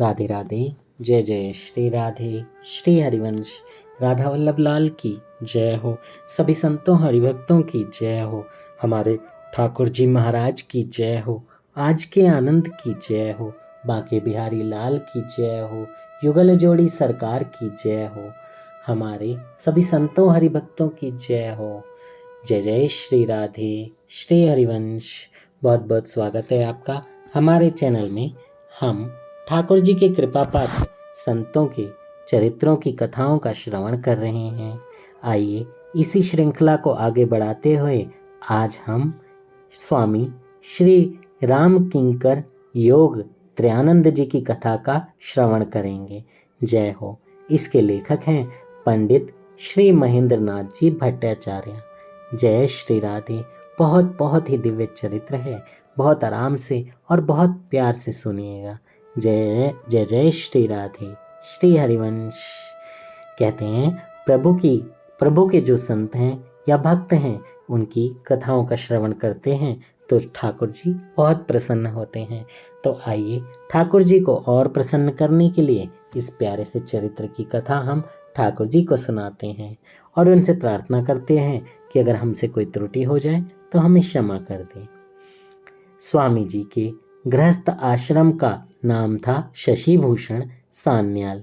राधे राधे। जय जय श्री राधे। श्री हरिवंश राधा वल्लभ लाल की जय हो। सभी संतों हरिभक्तों की जय हो। हमारे ठाकुर जी महाराज की जय हो। आज के आनंद की जय हो। बांके बिहारी लाल की जय हो। युगल जोड़ी सरकार की जय हो। हमारे सभी संतों हरिभक्तों की जय हो। जय जय श्री राधे। श्री हरिवंश बहुत बहुत स्वागत है आपका हमारे चैनल में। हम ठाकुर जी के कृपा पात्र संतों के चरित्रों की कथाओं का श्रवण कर रहे हैं। आइए इसी श्रृंखला को आगे बढ़ाते हुए आज हम स्वामी श्री राम किंकर योग त्रयानंद जी की कथा का श्रवण करेंगे। जय हो। इसके लेखक हैं पंडित श्री महेंद्र नाथ जी भट्टाचार्य। जय श्री राधे। बहुत बहुत ही दिव्य चरित्र है। बहुत आराम से और बहुत प्यार से सुनिएगा। जय जय जय श्री राधे। श्री हरिवंश कहते हैं प्रभु के जो संत हैं या भक्त हैं उनकी कथाओं का श्रवण करते हैं तो ठाकुर जी बहुत प्रसन्न होते हैं। तो आइए ठाकुर जी को और प्रसन्न करने के लिए इस प्यारे से चरित्र की कथा हम ठाकुर जी को सुनाते हैं और उनसे प्रार्थना करते हैं कि अगर हमसे कोई त्रुटि हो जाए तो हमें क्षमा कर दें। स्वामी जी के गृहस्थ आश्रम का नाम था शशिभूषण सान्याल।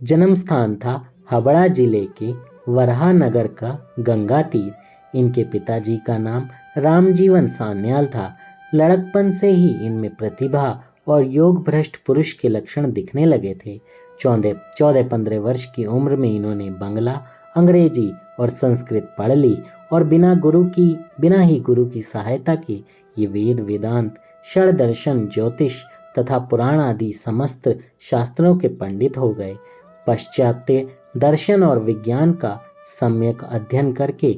जन्म स्थान था हावड़ा जिले के वराहा नगर का गंगा तीर। इनके पिताजी का नाम रामजीवन सान्याल था। लड़कपन से ही इनमें प्रतिभा और योग भ्रष्ट पुरुष के लक्षण दिखने लगे थे। 14-15 वर्ष की उम्र में इन्होंने बंगला, अंग्रेजी और संस्कृत पढ़ ली और बिना ही गुरु की सहायता के ये वेद, वेदांत, षड दर्शन, ज्योतिष तथा पुराण आदि समस्त शास्त्रों के पंडित हो गए। पाश्चात्य दर्शन और विज्ञान का सम्यक अध्ययन करके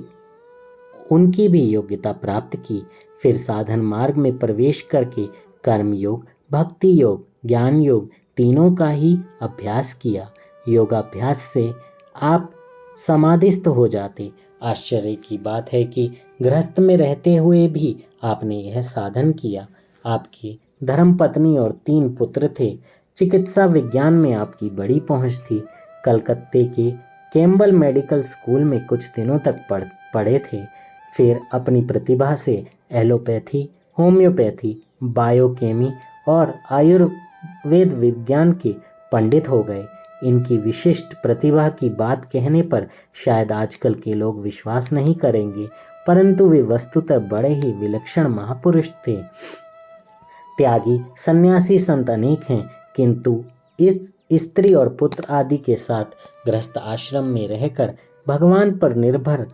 उनकी भी योग्यता प्राप्त की। फिर साधन मार्ग में प्रवेश करके कर्म योग, भक्ति योग, ज्ञान योग तीनों का ही अभ्यास किया। योगाभ्यास से आप समाधिस्थ हो जाते। आश्चर्य की बात है कि गृहस्थ में रहते हुए भी आपने यह साधन किया। आपकी धर्मपत्नी और 3 पुत्र थे। चिकित्सा विज्ञान में आपकी बड़ी पहुंच थी। कलकत्ते के कैम्बल मेडिकल स्कूल में कुछ दिनों तक पढ़े थे। फिर अपनी प्रतिभा से एलोपैथी, होम्योपैथी, बायोकेमी और आयुर्वेद विज्ञान के पंडित हो गए। इनकी विशिष्ट प्रतिभा की बात कहने पर शायद आजकल के लोग विश्वास नहीं करेंगे, परंतु वे वस्तुतः बड़े ही विलक्षण महापुरुष थे। त्यागी सन्यासी संत अनेक हैं, किंतु इस स्त्री और पुत्र आदि के साथ गृहस्थ आश्रम में रहकर भगवान पर निर्भर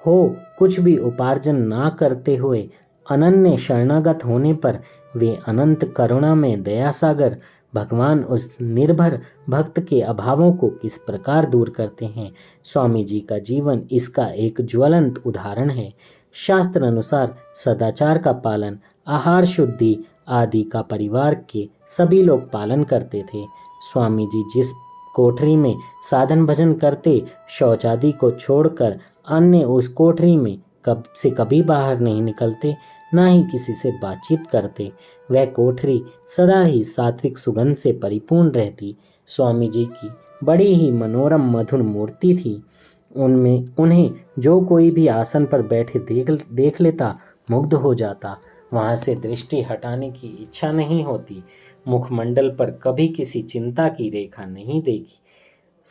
हो कुछ भी उपार्जन ना करते हुए अनन्य शरणागत होने पर वे अनंत करुणा में दयासागर भगवान उस निर्भर भक्त के अभावों को किस प्रकार दूर करते हैं। स्वामी जी का जीवन इसका एक ज्वलंत उदाहरण है। शास्त्र अनुसार सदाचार का पालन, आहार शुद्धि आदि का परिवार के सभी लोग पालन करते थे। स्वामी जी जिस कोठरी में साधन भजन करते, शौच आदि को छोड़कर अन्य उस कोठरी में कभी बाहर नहीं निकलते, ना ही किसी से बातचीत करते। वह कोठरी सदा ही सात्विक सुगंध से परिपूर्ण रहती। स्वामी जी की बड़ी ही मनोरम मधुर मूर्ति थी। उन्हें जो कोई भी आसन पर बैठे देख लेता मुग्ध हो जाता। वहां से दृष्टि हटाने की इच्छा नहीं होती। मुखमंडल पर कभी किसी चिंता की रेखा नहीं देखी।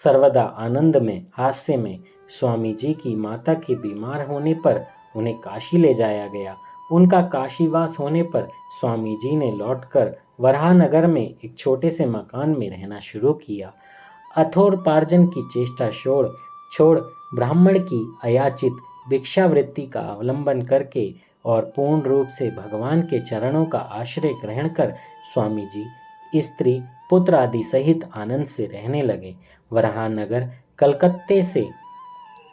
सर्वदा आनंद में, हास्य में। स्वामी जी की माता के बीमार होने पर उन्हें काशी ले जाया गया। उनका काशीवास होने पर स्वामी जी ने लौटकर वराहा नगर में एक छोटे से मकान में रहना शुरू किया। अथोपार्जन की चेष्टा छोड़ ब्राह्मण की अयाचित भिक्षावृत्ति का अवलंबन करके और पूर्ण रूप से भगवान के चरणों का आश्रय ग्रहण कर स्वामी जी स्त्री, पुत्र आदि सहित आनंद से रहने लगे। वराहा नगर कलकत्ते से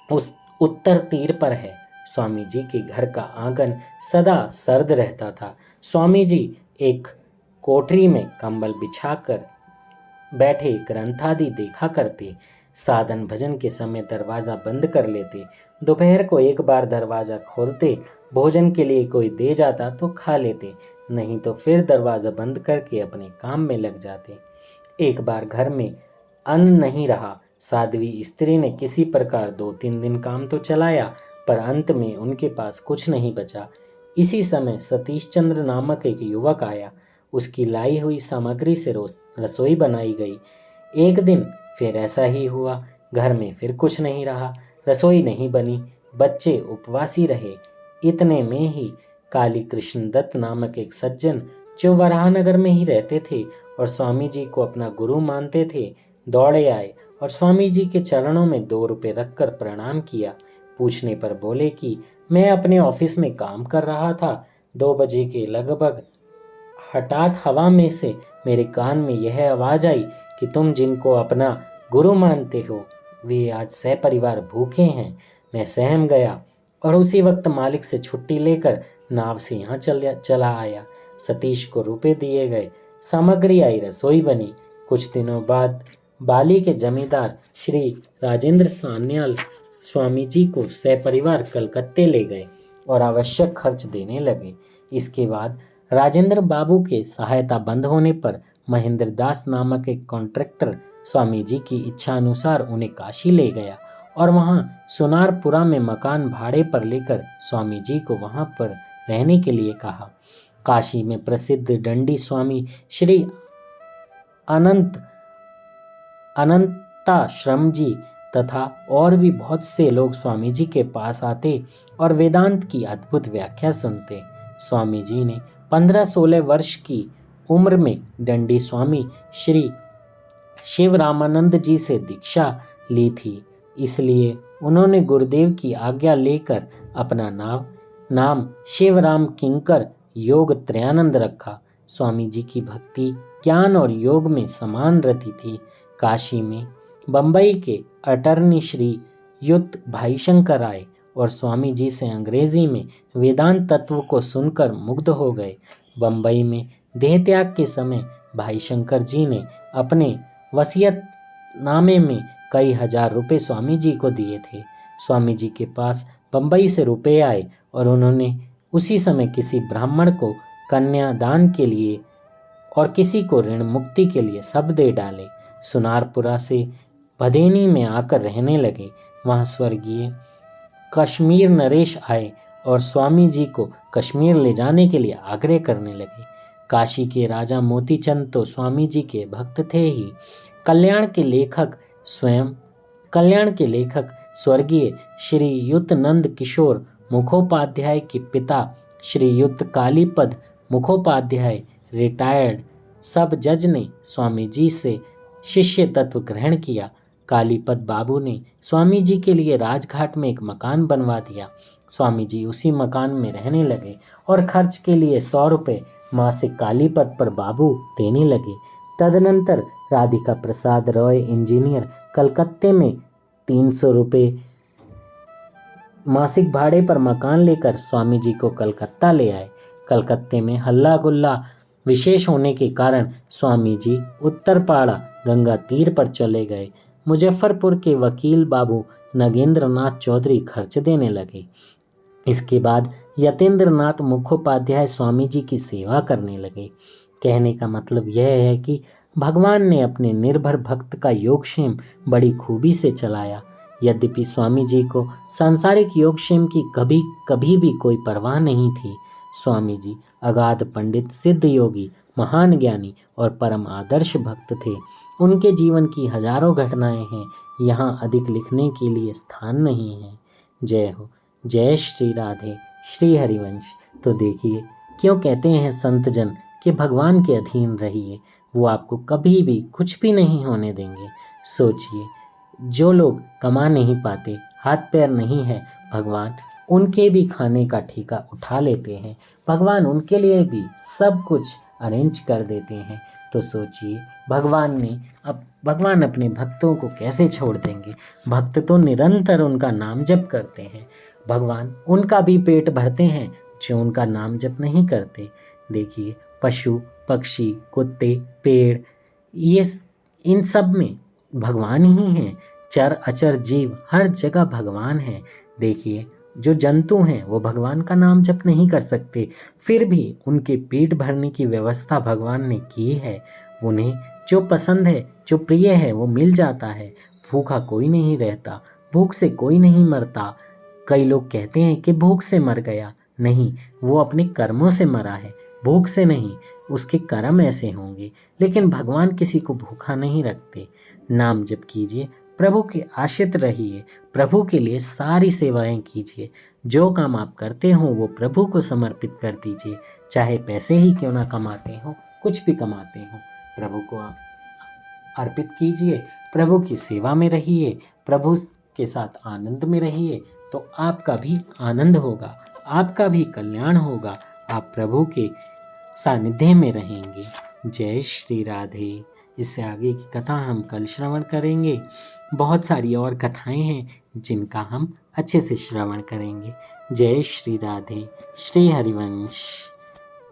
उस उत्तर तीर पर है। स्वामी जी के घर का आंगन सदा सर्द रहता था। स्वामी जी एक कोठरी में कंबल बिछाकर बैठे ग्रंथादि देखा करते। साधन भजन के समय दरवाजा बंद कर लेते। दोपहर को एक बार दरवाजा खोलते। भोजन के लिए कोई दे जाता तो खा लेते, नहीं तो फिर दरवाजा बंद करके अपने काम में लग जाते। एक बार घर में अन्न नहीं रहा। साध्वी स्त्री ने किसी प्रकार 2-3 दिन काम तो चलाया, पर अंत में उनके पास कुछ नहीं बचा। इसी समय सतीश चंद्र नामक एक युवक आया। उसकी लाई हुई सामग्री से रसोई बनाई गई। एक दिन फिर ऐसा ही हुआ। घर में फिर कुछ नहीं रहा, रसोई नहीं बनी, बच्चे उपवासी रहे। इतने में ही काली कृष्ण दत्त नामक एक सज्जन, जो वराहनगर में ही रहते थे और स्वामी जी को अपना गुरु मानते थे, दौड़े आए और स्वामी जी के चरणों में 2 रुपये रखकर प्रणाम किया। पूछने पर बोले कि मैं अपने ऑफिस में काम कर रहा था, 2 बजे के लगभग हठात हवा में से मेरे कान में यह आवाज़ आई कि तुम जिनको अपना गुरु मानते हो वे आज सहपरिवार भूखे हैं। मैं सहम गया और उसी वक्त मालिक से छुट्टी लेकर नाव से यहाँ चला आया। सतीश को रुपए दिए गए, सामग्री आई, रसोई बनी। कुछ दिनों बाद बाली के जमींदार श्री राजेंद्र सान्याल स्वामी जी को सहपरिवार कलकत्ते ले गए और आवश्यक खर्च देने लगे। इसके बाद राजेंद्र बाबू के सहायता बंद होने पर महेंद्र दास नामक एक कॉन्ट्रैक्टर स्वामी जी की इच्छा अनुसार उन्हें काशी ले गया और वहां सुनारपुरा में मकान भाड़े पर लेकर स्वामी जी को वहां पर रहने के लिए कहा। काशी में प्रसिद्ध दंडी स्वामी श्री अनंताश्रम जी तथा और भी बहुत से लोग स्वामी जी के पास आते और वेदांत की अद्भुत व्याख्या सुनते। स्वामी जी ने 15-16 वर्ष की उम्र में दंडी स्वामी श्री शिवरामानंद जी से दीक्षा ली थी, इसलिए उन्होंने गुरुदेव की आज्ञा लेकर अपना नाम शिवराम किंकर योग त्रयानंद रखा। स्वामी जी की भक्ति, ज्ञान और योग में समान रति थी। काशी में बंबई के अटर्नी श्री युत भाई शंकर आए और स्वामी जी से अंग्रेजी में वेदांत तत्व को सुनकर मुग्ध हो गए। बंबई में देह त्याग के समय भाई शंकर जी ने अपने वसीयतनामे में कई हजार रुपए स्वामी जी को दिए थे। स्वामी जी के पास बंबई से रुपए आए और उन्होंने उसी समय किसी ब्राह्मण को कन्यादान के लिए और किसी को ऋण मुक्ति के लिए सब दे डाले। सुनारपुरा से भदेनी में आकर रहने लगे। वहाँ स्वर्गीय कश्मीर नरेश आए और स्वामी जी को कश्मीर ले जाने के लिए आग्रह करने लगे। काशी के राजा मोतीचंद तो स्वामी जी के भक्त थे ही। कल्याण के लेखक स्वर्गीय श्री युत नंद किशोर मुखोपाध्याय के पिता श्री युत कालीपद मुखोपाध्याय रिटायर्ड सब जज ने स्वामी जी से शिष्य तत्व ग्रहण किया। कालीपद बाबू ने स्वामी जी के लिए राजघाट में एक मकान बनवा दिया। स्वामी जी उसी मकान में रहने लगे और खर्च के लिए 100 रुपये मासिक कालीपद पर बाबू देने लगे। तदनंतर राधिका प्रसाद रॉय इंजीनियर कलकत्ते में 300 रुपये मासिक भाड़े पर मकान लेकर स्वामी जी को कलकत्ता ले आए। कलकत्ते में हल्ला गुल्ला विशेष होने के कारण स्वामी जी उत्तरपाड़ा गंगा तीर पर चले गए। मुजफ्फरपुर के वकील बाबू नगेंद्र नाथ चौधरी खर्च देने लगे। इसके बाद यतेंद्र नाथ मुखोपाध्याय स्वामी जी की सेवा करने लगे। कहने का मतलब यह है कि भगवान ने अपने निर्भर भक्त का योगक्षेम बड़ी खूबी से चलाया। यद्यपि स्वामी जी को सांसारिक योगक्षेम की कभी भी कोई परवाह नहीं थी। स्वामी जी अगाध पंडित, सिद्ध योगी, महान ज्ञानी और परम आदर्श भक्त थे। उनके जीवन की हजारों घटनाएं हैं, यहाँ अधिक लिखने के लिए स्थान नहीं है। जय हो। जय श्री राधे श्री हरिवंश। तो देखिए, क्यों कहते हैं संत जन कि भगवान के अधीन रहिए, वो आपको कभी भी कुछ भी नहीं होने देंगे। सोचिए, जो लोग कमा नहीं पाते, हाथ पैर नहीं है, भगवान उनके भी खाने का ठेका उठा लेते हैं। भगवान उनके लिए भी सब कुछ अरेंज कर देते हैं। तो सोचिए, भगवान अपने भक्तों को कैसे छोड़ देंगे। भक्त तो निरंतर उनका नाम जप करते हैं। भगवान उनका भी पेट भरते हैं जो उनका नाम जप नहीं करते। देखिए, पशु पक्षी, कुत्ते, पेड़, ये इन सब में भगवान ही हैं। चर अचर जीव, हर जगह भगवान है। देखिए, जो जंतु हैं वो भगवान का नाम जप नहीं कर सकते, फिर भी उनके पेट भरने की व्यवस्था भगवान ने की है। उन्हें जो पसंद है, जो प्रिय है वो मिल जाता है। भूखा कोई नहीं रहता, भूख से कोई नहीं मरता। कई लोग कहते हैं कि भूख से मर गया, नहीं, वो अपने कर्मों से मरा है, भूख से नहीं। उसके कर्म ऐसे होंगे। लेकिन भगवान किसी को भूखा नहीं रखते। नाम जप कीजिए, प्रभु के आश्रित रहिए, प्रभु के लिए सारी सेवाएं कीजिए। जो काम आप करते हो वो प्रभु को समर्पित कर दीजिए। चाहे पैसे ही क्यों ना कमाते हो, कुछ भी कमाते हो, प्रभु को आप अर्पित कीजिए, प्रभु की सेवा में रहिए, प्रभु के साथ आनंद में रहिए, तो आपका भी आनंद होगा, आपका भी कल्याण होगा, आप प्रभु के सानिध्य में रहेंगे। जय श्री राधे। इससे आगे की कथा हम कल श्रवण करेंगे। बहुत सारी और कथाएं हैं जिनका हम अच्छे से श्रवण करेंगे। जय श्री राधे। श्री हरिवंश।